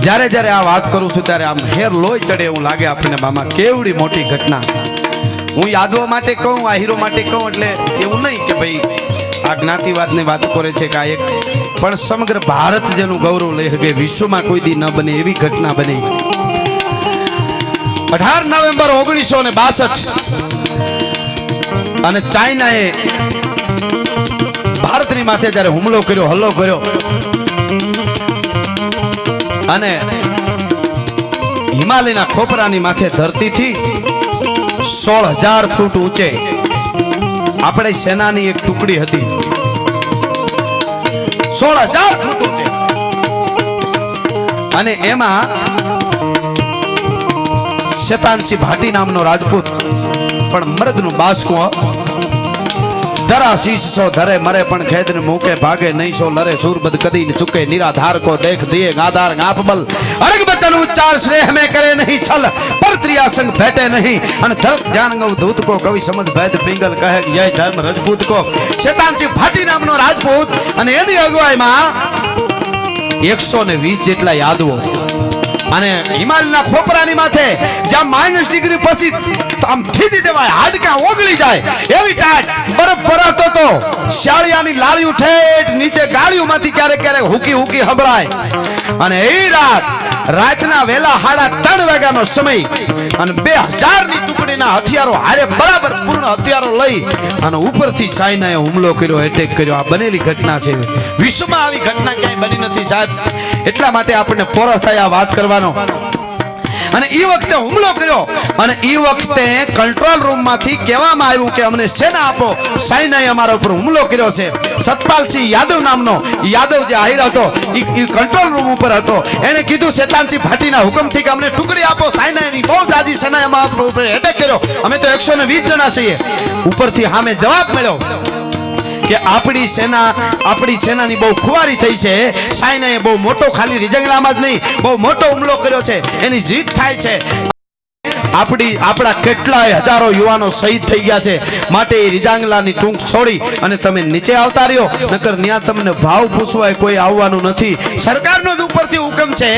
જ્યારે જ્યારે આ વાત કરું છું ત્યારે આમ હેર લોહી ચડે એવું લાગે આપણને મામા કેવડી મોટી ઘટના. હું યાદવો માટે કહું, આ હીરો માટે કહું એટલે એવું નહીં કે ભાઈ આ જ્ઞાતિવાદની વાત કરે છે કે આ એક, પણ સમગ્ર ભારત જેનું ગૌરવ લઈ શકે, વિશ્વમાં કોઈ દી ન બને એવી ઘટના બની. 18 નવેમ્બર 1962 અને ચાઇનાએ ભારતની માથે જ્યારે હુમલો કર્યો, હલ્લો કર્યો અને હિમાલયના ખોપરાની માથે ધરતીથી 16,000 ફૂટ ઊંચે આપણી સેનાની એક ટુકડી હતી. 16,000 ફૂટ ઊંચે અને એમાં શેતાનસિંહ ભાટી નામનો રાજપૂત પણ મર્દનું બાસકું, ધરા શીશ સો ધરે મરે પણ ખેદને મૂકે ભાગે નહીં સો લરે સુરબદ કદી ન ચૂકે નિરાધાર કો દેખ દિए ગાધાર ગાપબલ અરગ બચન ઉચ્ચાર સ્નેહ में करे नहीं छल पर त्रिया संग बैठे नहीं અને ધરત ધ્યાન ગૌ ધૂત કો કવિ સમજ ભેદ પિંગલ કહે યહ ધર્મ રાજપૂત કો. શેતાનસિંહ ભાટી નામનો રાજપૂત અને એની અગવાઈમાં 120 જેટલા યાદવો અને હિમાલયના ખોપરાની માથે જ્યાં -ડિગ્રી પછી આમ થીધી દેવાય, હાડકા ઓગળી જાય એવી ટાટ બરફ ભરાતો તો શાળિયાની લાળીઓ ઠેઠ નીચે ગાળીઓમાંથી ક્યારેક ક્યારેક હુકી હુકી સંભળાય. અને એ રાતના વેલા 3:30 વાગ્યાનો સમય અને 2000 ની ટુકડીના હથિયારો હારે બરાબર પૂર્ણ હથિયારો લઈ અને ઉપરથી ચાઇનાએ હુમલો કર્યો, એટેક કર્યો. આ બનેલી ઘટના છે, વિશ્વમાં આવી ઘટના ક્યાંય બની નથી સાહેબ. એટલા માટે આપણને પોરો થાય આ વાત કરવાનો. અને એ વખતે હુમલો કર્યો અને એ વખતે કંટ્રોલ રૂમમાંથી કહેવામાં આવ્યું કે અમને સેના આપો. ચાઇનાએ અમારા ઉપર હુમલો કર્યો છે. સતપાલસિંહ યાદવ નામનો યાદવ જે આહિર હતો એ કંટ્રોલ રૂમ ઉપર હતો. એણે કીધું શેતાનસિંહ ભાટીના હુકમથી કે અમને ટુકડી આપો. ચાઇનાની બહુ જાજી સેનાએ અમારા ઉપર એટેક કર્યો, અમે તો 120 જણા છીએ. ઉપરથી સામે જવાબ મળ્યો કે આપણી સેનાની બહુ ખુવારી થઈ છે. ચાઇનાએ બહુ મોટો, ખાલી રિજંગલામાં જ નહીં, બહુ મોટો હુમલો કર્યો છે, એની જીત થાય છે. આપણા કેટલાય હજારો યુવાનો શહીદ થઈ ગયા છે. માટે એ રિજાંગલાની ટૂંક છોડી અને તમે નીચે આવતા રહ્યો, નકર ત્યાં તમને ભાવ પૂછવાય કોઈ આવવાનું નથી. સરકારનો જ ઉપરથી હુકમ છે.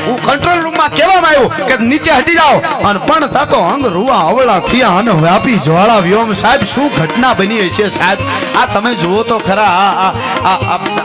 હું કંટ્રોલ રૂમમાં કહેવામાં આવ્યું કે નીચે હટી જાઓ અને પણ થતો અંગ રૂવા અવળા થયા અને વ્યાપી જ્વાળા વ્યોમ. સાહેબ શું ઘટના બની છે સાહેબ, આ તમે જુઓ તો ખરા.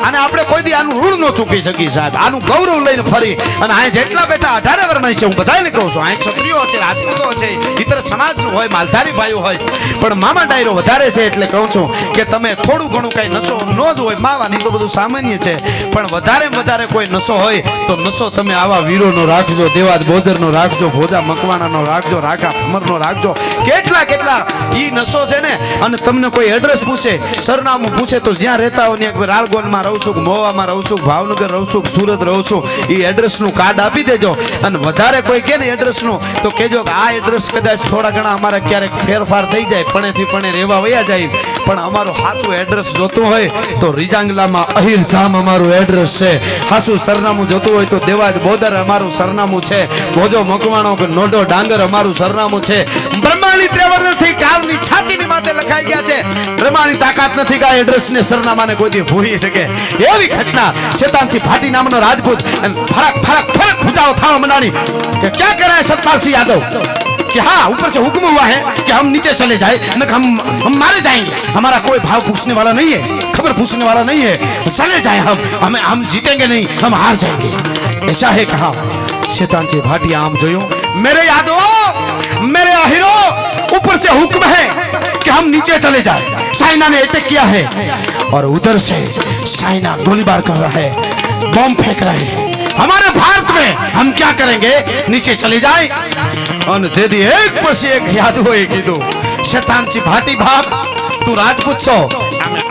અને આપણે કોઈ દી આનું ઋણ ન ચૂકી શકીએ સાહેબ. આનું ગૌરવ લઈને ફરી અને આ જેટલા બેટા 18 વર્ષના છે, હું બધાને કહું છું, આ ક્ષત્રિયો છે, રાજપૂતો છે, ઇતર સમાજનું હોય, માલધારી ભાઈઓ હોય, પણ મામા ડાયરો વધારે છે. એટલે કહું છું કે તમે થોડું ઘણું કઈ નશો ન જ હોય, માવાની તો બધું સામાન્ય છે, પણ વધારે વધારે કોઈ નશો હોય તો નશો તમે આવા વીરોનો રાખજો, દેવાદ બોદરનો રાખજો, ભોજા મકવાણાનો રાખજો, રાકા અમરનો રાખજો. કેટલા ઈ નશો છે ને. અને તમને કોઈ એડ્રેસ પૂછે, સરનામું પૂછે તો જ્યાં રહેતા હોય ને, રાળગોનમાં રહું છું, મોવામાં રહું છું, ભાવનગર રહું છું, સુરત રહું છું, એ એડ્રેસનું કાર્ડ આપી દેજો. અને વધારે કોઈ કે ને એડ્રેસનું તો કહેજો કે આ એડ્રેસ કદાચ થોડા ઘણા અમારે ક્યારેક ફેરફાર થઈ જાય, પણેથી પણ રહેવા વયા જાય, પણ અમારું સાચું એડ્રેસ જોતું હોય તો રિજાંગલામાં અહીર ધામ અમારું એડ્રેસ છે. સાચું સરનામું જોતું હોય તો દેવાજ બોદર અમારું સરનામું છે. ભોજો મકવાણો કે નોડો ડાંગર અમારું સરનામું છે. બ્રહ્માની ત્રેવર નથી, કાળની છાતીની માથે લખાઈ ગયા છે. બ્રહ્માની તાકાત નથી કે આ એડ્રેસને સરનામાને કોઈ દી ભૂલી શકે. એવી ઘટના. શેતાનસિંહ ભાટી નામનો રાજપૂત ફરક ભुजाओ था मनानी कि क्या कह रहा है सतपाल सिंह यादव कि हाँ ऊपर से हुक्म हुआ है कि हम नीचे चले जाए, न हम मारे जाएंगे. हमारा कोई भाव पूछने वाला नहीं है, खबर पूछने वाला नहीं है, चले जाए हम जीतेंगे नहीं, हम हार जाएंगे, ऐसा है कहा. शैतानसिंह भाटी आम जोयो, मेरे यादव, मेरे आहिरो, ऊपर से हुक्म है कि हम नीचे चले जाए. चाइना ने अटैक किया है और उधर से चाइना गोलीबार कर रहा है, बम फेंक रहे हैं. हमारे भारत में हम क्या करेंगे, नीचे चले जाए. અને તેથી એક પછી એક યાદવોએ કીધું, શેતાનસિંહ ભાટી બાપ તું રાજપૂત છો,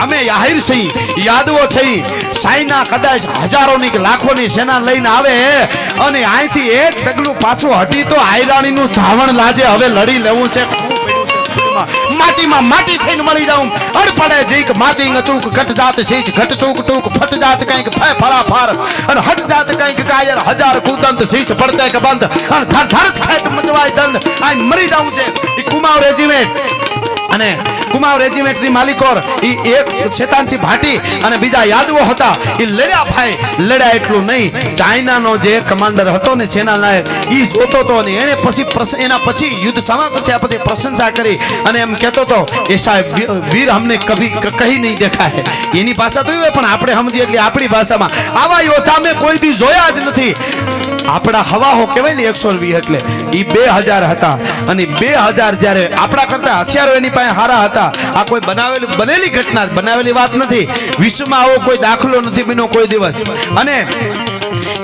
અમે આહિર છીએ, યાદવો છીએ. ચાઇના કદાચ હજારોની કે લાખોની સેના લઈને આવે અને અહીંથી એક ડગલું પાછું હટી તો આયરાણીનું ધાવણ લાજે. હવે લડી લેવું છે, માટીમાં માટી થઈને મળી જાઉં. અડપડે જીક માચી અચૂક ઘટ જાત છે, ઘટ ચૂક ટૂક ફટ જાત કંઈક ફરા ફાર અને હટ જાત કંઈક કાયર હજાર કુદંત સીચ પડતે કે બંધ અને ધર ધર ખેત મચવાય દંડ. આ મરી જાઉં છે. એ કુમાર રેજિમેન્ટ અને કુમાવ રેજિમેન્ટની માલિકોર ઈ એક શેતાનસિંહ ભાટી અને બીજા યાદવો હતા. ઈ લડ્યા ભાઈ, લડ્યા એટલું નહીં, ચાઇનાનો જે કમાન્ડર હતો ને સેનાનાયક ઈ જોતો તો ને એને પછી એના પછી યુદ્ધ સમાપ્ત થયા પછી પ્રશંસા કરી અને એમ કહેતો તો એ સાહેબ વીર અમને કભી કહી નહીં દેખા હે. એની ભાષા તો હોય પણ આપણે સમજીએ એટલે આપણી ભાષામાં આવા યોદ્ધા મેં કોઈ દી જોયા જ નથી. આપણા હવાહો કહેવાય ને 120 એટલે ઈ 2000 હતા અને 2000 જ્યારે આપણા કરતા હથિયારો એની પાસે હારા હતા. આ કોઈ બનેલી ઘટના, બનાવેલી વાત નથી. વિશ્વમાં આવો કોઈ દાખલો નથી બન્યો કોઈ દિવસ. અને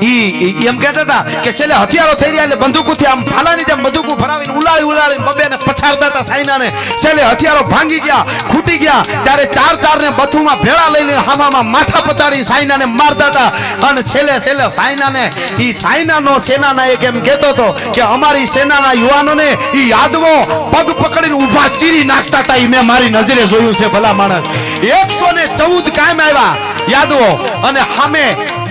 ઈ એમ કહેતા હતા કે છેલ્લે હથિયારો થઈ રહ્યા એટલે બંદૂકોથી આમ ફાલાની જેમ બંદૂકો ભરાવીને ઉલાળી બબેને પછાડતા હતા સાયનાને. છેલ્લે હથિયારો ભાંગી ગયા, ખૂટી ગયા ત્યારે ચાર ને બથુમાં ભેળા લઈને હામામાં માથા પચાડી સાયનાને મારતા હતા. અને છેલ્લે સાયનાને ઈ સાયનાનો સેનાનાયક એમ કહેતો હતો કે અમારી સેનાના યુવાનોને ઈ યાદવો પગ પકડીને ઊભા ચીરી નાખતા હતા. ઈ મેં મારી નજરે જોયું છે. ભલા માણસ 114 કાયમ આવ્યા યાદવો અને સામે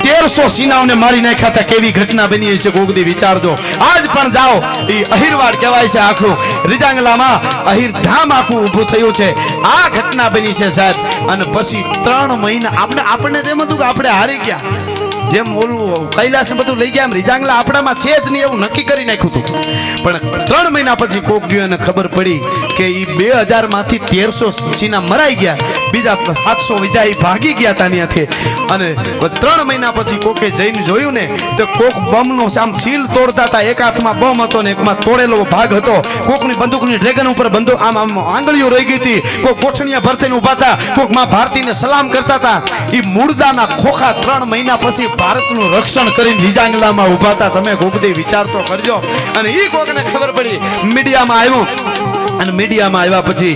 1300 સીનાઓને મારી નાખ્યા હતા. કેવી ઘટના બની છે ગોગદી વિચારજો. આજ પણ જાઓ એ અહીરવાડ કહેવાય છે, આખું રીજાંગલામાં અહીર ધામ આખું ઊભું થયું છે. આ ઘટના બની છે સાહેબ. અને પછી 3 મહિના આપણને તેમ હતું કે આપણે હારી ગયા, જેમ ઓલું કૈલાસ બધું લઈ ગયા એમ રીજાંગલા આપણામાં છે જ નહીં એવું નક્કી કરી નાખ્યું હતું. પણ 3 મહિના પછી કોક દિવસને ખબર પડી કે એ 2000 માંથી 1300 સીના મરાઈ ગયા, બીજા 700 વિજાઈ ભાગી ગયા હતા ત્યાંથી. અને 3 મહિના પછી કોકે જઈને જોયું ને તો કોક બમનો આમ સીલ તોડતા હતા. એક હાથમાં બમ હતો ને એકમાં તોડેલો ભાગ હતો. કોકની બંદૂકની ડ્રેગન ઉપર બંદૂક આમ આંગળીઓ રહી ગઈ હતી. કોક કોઠણીયા ભરતીને ઊભા હતા, કોક માં ભારતીને સલામ કરતા હતા. એ મુર્દાના ખોખા 3 મહિના પછી ભારતનું રક્ષણ કરીને રીજાંગલામાં ઊભા હતા. તમે ગોગદી વિચાર તો કરજો. અને ઈ કોકને ખબર પડી, મીડિયામાં આવ્યું અને મીડિયામાં આવ્યા પછી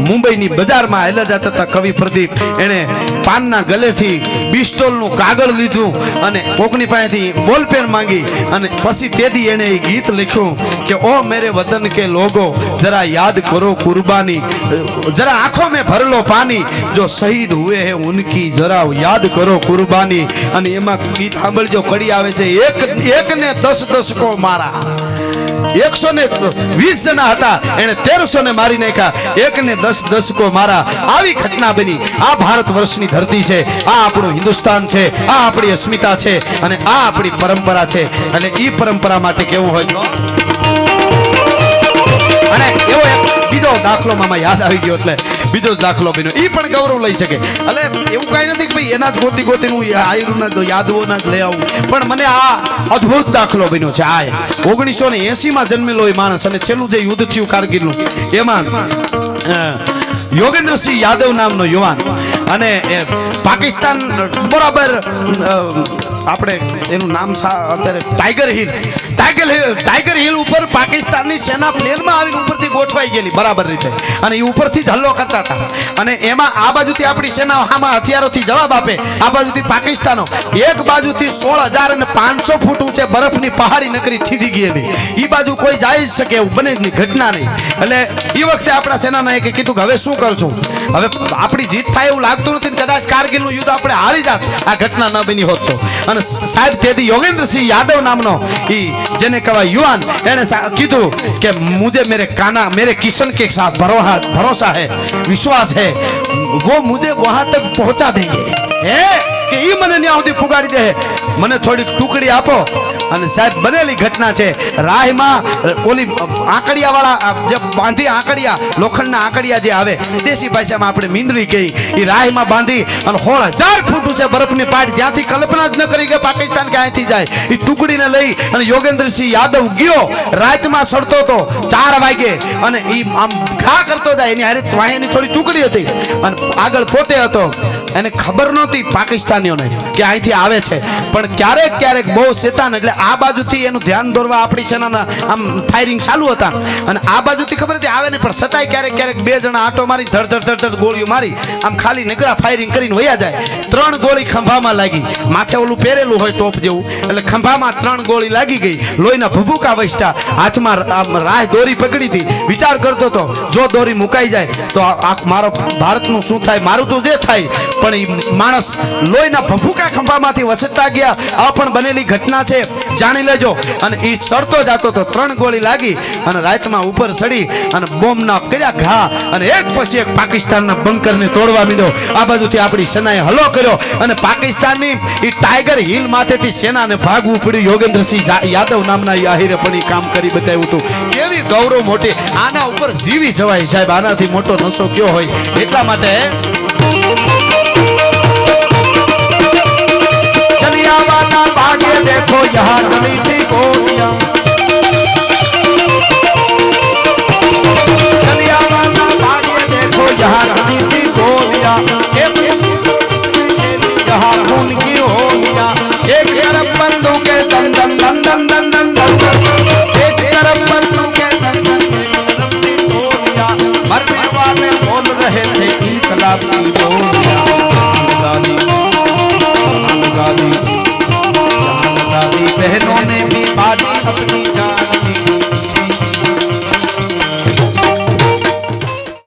મુંબઈની બજારમાં હેલા જતા હતા કવિ પ્રદીપ, એને પાનના ગલેથી બિસ્ટોલનું કાગળ લીધું અને કોકની પાસેથી બોલપેન માંગી અને પછી તેદી એને એ ગીત લખ્યું કે ઓ મેરે વતન કે લોગો જરા યાદ કરો કુરબાની, જરા આંખોं में भर लो पानी, जो शहीद हुए हैं उनकी जरा याद करो कुर्बानी. અને એમાં ગીત સાંભળજો, કડી આવે છે એક ને 10 કો મારા. 120 જણા હતા, એને 1300 ને મારી નાખ્યા. 1 ને 10 કો મારા. આવી ઘટના બની. આ ભારત વર્ષની ધરતી છે, આ આપણું હિન્દુસ્તાન છે, આ આપણી અસ્મિતા છે અને આ આપણી પરંપરા છે. અને ઈ પરંપરા માટે કેવું હોય તો અને એવો એક બીજો દાખલો મામા યાદ આવી ગયો એટલે બીજો દાખલો બન્યો. ઈ પણ ગૌરવ લઈ શકે. એટલે એવું કઈ નથી કે ભાઈ એના જ ગોતી હું આયુર્ના યાદવોના જ લઈ આવું, પણ મને આ અદ્ભુત દાખલો બન્યો છે. આ 1980 માં જન્મેલો એ માણસ અને છેલ્લું જે યુદ્ધ થયું કારગિલનું એમાં યોગેન્દ્રસિંહ યાદવ નામનો યુવાન અને પાકિસ્તાન બરાબર આપણે એનું નામ અત્યારે ટાઈગર હિલ ઉપર પાકિસ્તાનની સેના પ્લેનમાં આવીને ઉપરથી ગોઠવાઈ ગયેલી બરાબર રીતે અને એ ઉપરથી જ હલ્લો કરતા હતા. અને એમાં આ બાજુથી આપણી સેના આમાં હથિયારોથી જવાબ આપે, આ બાજુથી પાકિસ્તાનો. એક બાજુથી 16,500 ફૂટ ઊંચે બરફની પહાડી નગરી થીજી ગયેલી. એ બાજુ કોઈ જાય જ શકે એવું બને જ નહીં, ઘટના નહીં. એટલે એ વખતે આપણા સેનાનાયકે કીધું કે હવે શું કરશું, હવે આપણી જીત થાય એવું લાગતું નથી. કદાચ કારગિલનું યુદ્ધ આપણે હારી જાત આ ઘટના ન બની હોત તો. અને સાહેબ તેથી યોગેન્દ્રસિંહ યાદવ નામનો ઈ જેને કહેવાય યુવાન, એને કીધું કે મુझे मेरे किशन के साथ भरोसा है, विश्वास है, वो मुझे वहां तक पहुंचा देंगे. કે ઈ મને ન્યા સુધી પુગાડી દે, મને થોડી ટુકડી આપો. અને સાહેબ બનેલી ઘટના છે. રાહમાં ઓલી આંકડિયા વાળા જે બાંધી આંકડિયા, લોખંડના આંકડિયા જે આવે દેશી ભાષામાં આપણે મીંદડી કહી, એ રાહમાં બાંધી અને 16,000 ફૂટ છે બરફની પાટ, જ્યાંથી કલ્પના જ ન કરી કે પાકિસ્તાન કે અહીંથી જાય. એ ટુકડીને લઈ અને યોગેન્દ્રસિંહ યાદવ ગયો. રાતમાં સડતો હતો 4 વાગે અને એ આમ ઘા કરતો જાય. એની હારે વાહિની થોડી ટુકડી હતી અને આગળ પોતે હતો. એને ખબર નહોતી પાકિસ્તાનીઓને કે અહીંથી આવે છે, પણ ક્યારેક બહુ શેતાન એટલે આ બાજુથી એનું ધ્યાન દોરવા આપણી સેનાના આમ ફાયરિંગ ચાલુ હતા અને આ બાજુથી ખબર હતી આવે નહીં, પણ છતાંય ક્યારેક 2 જણા આટો મારી ધડ ગોળીઓ મારી આમ ખાલી નકરા ફાયરિંગ કરીને વયા જાય. 3 ગોળી ખંભામાં લાગી, માથે ઓલું પહેરેલું હોય ટોપ જેવું, એટલે ખંભામાં 3 ગોળી લાગી ગઈ. લોહીના ભભૂકા વસતા, હાથમાં રાહ દોરી પકડી હતી. વિચાર કરતો હતો જો દોરી મુકાઈ જાય તો મારો ભારતનું શું થાય, મારું તો જે થાય. પણ ઈ માણસ લોહીના ભભૂકા ખંભામાંથી વસતા ગયા. આ પણ બનેલી ઘટના છે, જાણી લેજો. અને ઈ ચડતો જાતો તો 3 ગોળી લાગી અને રાતમાં ઉપર ચડી અને બોમ્બના કર્યા ઘા અને એક પછી એક પાકિસ્તાનના બંકરને તોડવા માંડ્યો. આ બાજુથી આપણી સેનાએ હલો કર્યો અને પાકિસ્તાનની ઈ ટાઈગર હિલ માથેથી સેનાને ભાગવું પડ્યું. યોગેન્દ્રસિંહ યાદવ નામના ઈ આહિરે પણ ઈ કામ કરી બતાવ્યું હતું. કેવી ગૌરવ મોટી, આના ઉપર જીવી જવાય સાહેબ, આનાથી મોટો નશો કયો હોય. એટલા માટે ચલિયા વાલા ભાગે દેખો યહાં ચલી थी गोलियां, चलिया वाला भागे देखो यहाँ चली थी गोलियां, यहाँ खून की होलियां. एक तरफ बंदूके दन दन दन दन दन दन दन, एक तरफ बंदूके दन दन, गोलियां मरने वाले बोल रहे थे इनकलाब की बोलियां. गाली गाली बहनों